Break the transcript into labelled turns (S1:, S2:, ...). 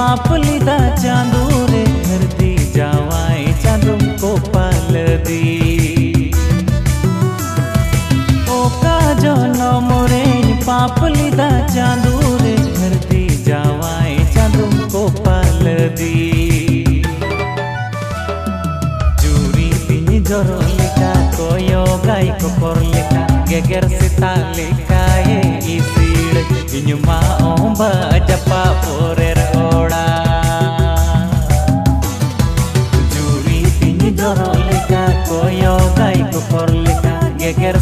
S1: पाप लिदा चांदू रे धरती जावाए चांदू को पाल दी ओका जनम रे पाप लिदा चांदू रे धरती जावाए चांदू को पाल दी चूरी तिनी जरो लेका कोयो गाय को कर लेका गेगर सेता लेका ये इसिड़ इनुमा ओंबा जपा पोरेर ओड़ा चूरी तिनी जरो लेका कोयो गाय को कर लेका गेगर